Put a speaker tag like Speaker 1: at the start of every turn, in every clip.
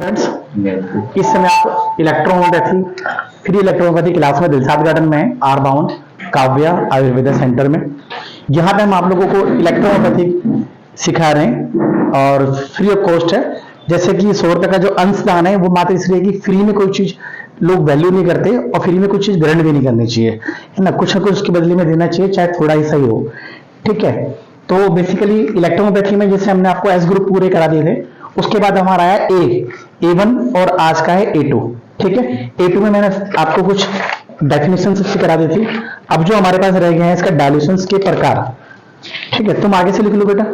Speaker 1: Friends, इस समय आप इलेक्ट्रोहोम्योपैथी फ्री इलेक्ट्रोहोम्योपैथी क्लास में दिलसाद गार्डन में हैं, R bound Kavya Ayurveda centre में। यहाँ पे हम आप लोगों को इलेक्ट्रोहोम्योपैथी सिखा रहे हैं और फ्री ऑफ कॉस्ट है। जैसे कि 100 रुपए का जो अंशदान है वो मात्र इसलिए कि फ्री में कोई चीज लोग वैल्यू नहीं करते और फ्री में कुछ चीज ग्रहण भी नहीं करनी चाहिए, है ना। कुछ ना कुछ उसके बदले में देना चाहिए, चाहे थोड़ा ही सही हो, ठीक है। तो बेसिकली इलेक्ट्रोहोम्योपैथी में जैसे हमने आपको एस ग्रुप पूरे करा दिए थे, उसके बाद हमारा आया A1 और आज का है A2, ठीक है। A2 में मैंने आपको कुछ डेफिनेशन से करा दी थी। अब जो हमारे पास रह गए हैं इसका डायल्यूशंस के प्रकार, ठीक है। तुम आगे से लिख लो बेटा,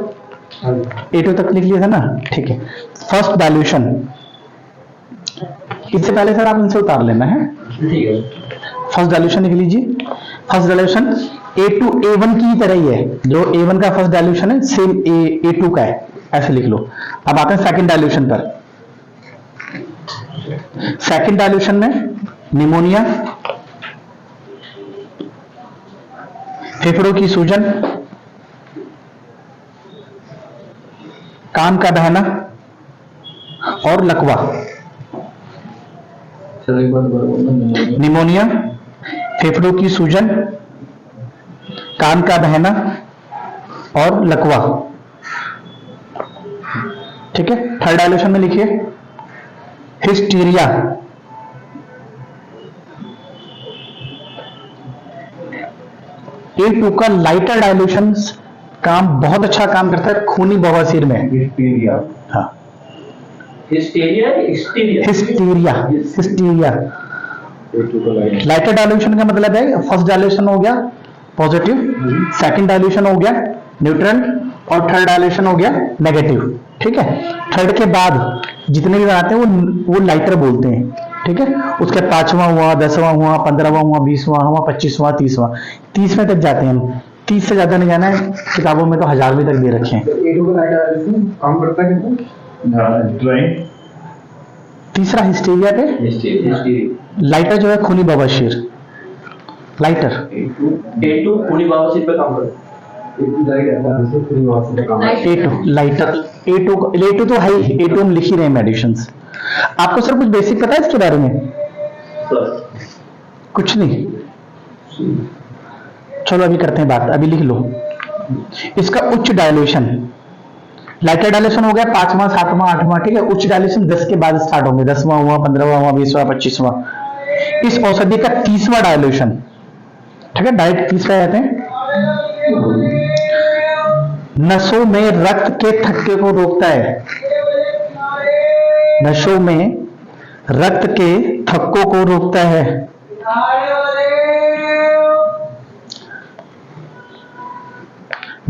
Speaker 1: A2 तक लिख लिया था ना, ठीक है। फर्स्ट डायल्यूशन, इससे पहले सर आप इनसे उतार लेना है, ठीक है। फर्स्ट डायल्यूशन लिख लीजिए। फर्स्ट डायल्यूशन A2 A1 की तरह ही है, जो A1 का फर्स्ट डायल्यूशन है सेम A2 का है, ऐसे लिख लो। अब आते हैं सेकंड डायल्यूशन पर। सेकंड डायल्यूशन में निमोनिया, फेफड़ों की सूजन, कान का बहना और लकवा। निमोनिया, फेफड़ों की सूजन, कान का बहना और लकवा, ठीक है। थर्ड डायल्यूशन में लिखिए हिस्टीरिया, A2 का लाइटर डायल्यूशन काम बहुत अच्छा काम करता है खूनी बवासीर में। हिस्टीरिया, हाँ, hysteria, hysteria, hysteria. Lighter dilution का मतलब है फर्स्ट डायल्यूशन हो गया पॉजिटिव, सेकंड डायल्यूशन हो गया न्यूट्रल और थर्ड डायल्यूशन हो गया नेगेटिव, ठीक है। थर्ड के बाद जितने भी बनाते हैं वो लाइटर बोलते हैं, ठीक है। उसके 5वां हुआ, 10वां हुआ, 15वां हुआ, 20वां हुआ, 25वां, 30वां, 30वें तक जाते हैं हम। 30 से ज्यादा नहीं जाना है, किताबों में तो 1000वीं तक दे रखे हैं। तीसरा हिस्टीरिया पे लाइटर जो है खूनी बवासीर, लाइटर A2 खूनी बवासीर पे काम करता है। A2 लाइटर, A2 तो है ही, A2 हम लिख ही रहे हैं मेडिसिन्स। आपको सर कुछ बेसिक पता है इसके बारे में? कुछ नहीं, चलो अभी करते हैं बात, अभी लिख लो। इसका उच्च डायल्यूशन, लाइटर डायल्यूशन हो गया 5वां, 7वां, 8वां, ठीक है। उच्च डायल्यूशन 10 के बाद स्टार्ट होंगे, 10वां हुआ, 15वां हुआ, 20वां, 25वां। इस औषधि का 30वां डायल्यूशन, ठीक है, डायरेक्ट 30 पे आते हैं। नसों में रक्त के थक्के को रोकता है, नसों में रक्त के थक्कों को रोकता है।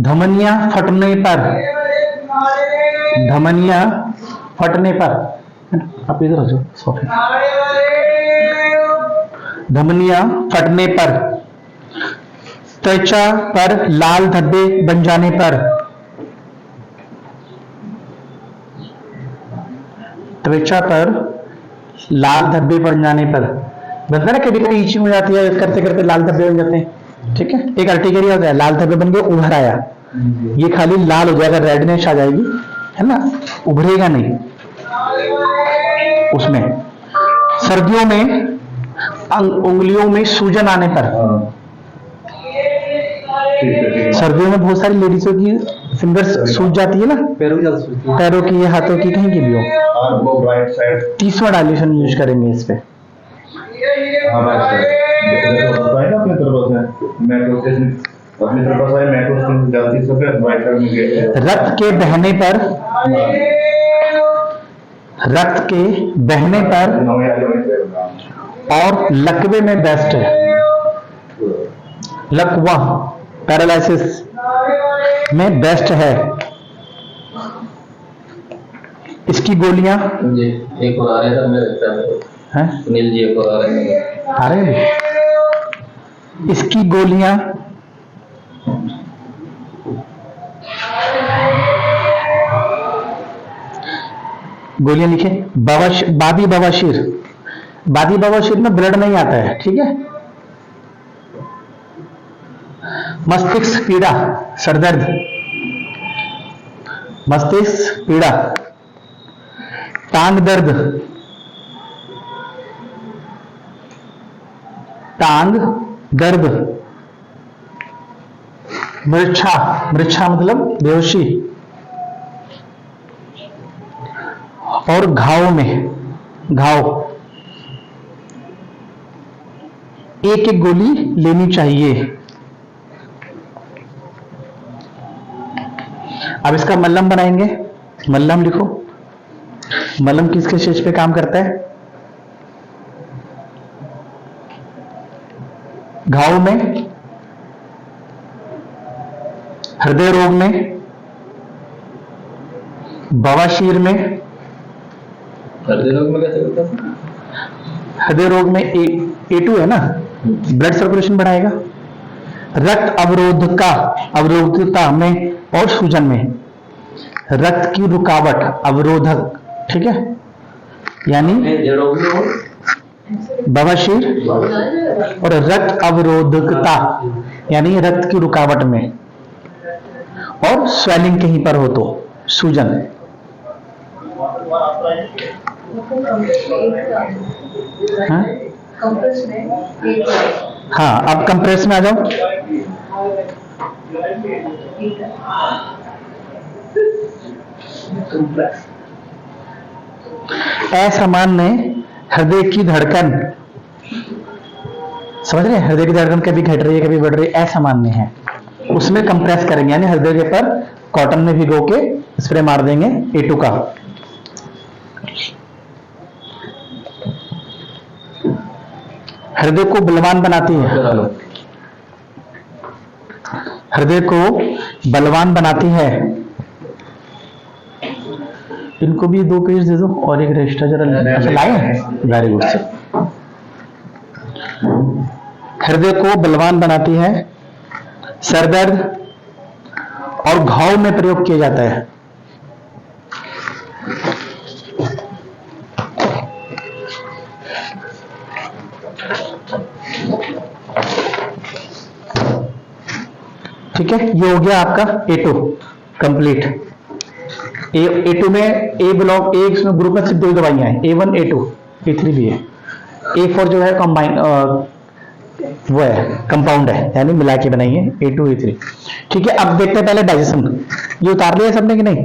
Speaker 1: धमनियां फटने पर, धमनियां फटने पर, आप इधर आ जाओ सोफे। धमनियां फटने पर, त्वचा पर लाल धब्बे बन जाने पर, त्वचा पर लाल धब्बे बन जाने पर, बनता है ना, कभी कभी इचिंग हो जाती है, करते करते लाल धब्बे बन जाते हैं, ठीक है। एक अर्टिकेरिया होता है, लाल धब्बे बन गए, उभर आया, ये खाली लाल हो जाएगा, रेडनेस आ जाएगी, है ना, उभरेगा नहीं उसमें। सर्दियों में उंगलियों में सूजन आने पर, सर्दियों में बहुत सारी लेडीजों की फिंगर्स सूज जाती है ना, पैरों की, हाथों की, कहीं की भी हो। 30वां डायल्यूशन यूज करेंगे इस पे। रक्त के बहने पर, रक्त के बहने पर और लकवे में बेस्ट है, लकवा पैरालिसिस में बेस्ट है। इसकी गोलियां, एक और आ रहा है सुनील जी, एक और आ रहे हैं। इसकी गोलियां लिखे। बादी बवासीर, बादी बवासीर में ब्लड नहीं आता है, ठीक है। मस्तिष्क पीड़ा, सरदर्द, मस्तिष्क पीड़ा, टांग दर्द, टांग दर्द। मृच्छा, मृच्छा मतलब बेहोशी। और घाव में, घाव, एक एक गोली लेनी चाहिए। अब इसका मल्लम बनाएंगे। मल्लम लिखो। मल्लम किसके शेष पे काम करता है? घाव में, हृदय रोग में, बवासीर में।
Speaker 2: हृदय रोग में कैसे होता है?
Speaker 1: हृदय रोग में A2 है ना, ब्लड सर्कुलेशन बढ़ाएगा। रक्त अवरोधका, अवरोधकता में और सूजन में। रक्त की रुकावट, अवरोधक, ठीक है, यानी बवासीर और रक्त अवरोधकता यानी रक्त की रुकावट में, और स्वेलिंग कहीं पर हो तो सूजन। हाँ? हाँ, अब कंप्रेस में आ जाओ। असामान्य हृदय की धड़कन, समझ रहे हैं? हृदय की धड़कन कभी घट रही है कभी बढ़ रही है, असामान्य है, उसमें कंप्रेस करेंगे, यानी हृदय के पर कॉटन में भिगो के स्प्रे मार देंगे A2 का। हृदय को बलवान बनाती है, हृदय को बलवान बनाती है। इनको भी 2 पेज दे दो और एक रजिस्टर जरा। अच्छा लाए हैं, वेरी गुड सर। हृदय को बलवान बनाती है, सरदर्द और घाव में प्रयोग किया जाता है। ठीक है, ये हो गया आपका A2 कंप्लीट। A2 में A ब्लॉक, A इसमें ग्रुप में सिर्फ 2 दवाइयां हैं, A1 A2, A3 भी है। A4 जो है कंबाइन वो है, कंपाउंड है, यानी मिला के बनाई है A2 A3। ठीक है, अब देखते हैं पहले डाइजेशन। ये उतार लिया सबने कि नहीं?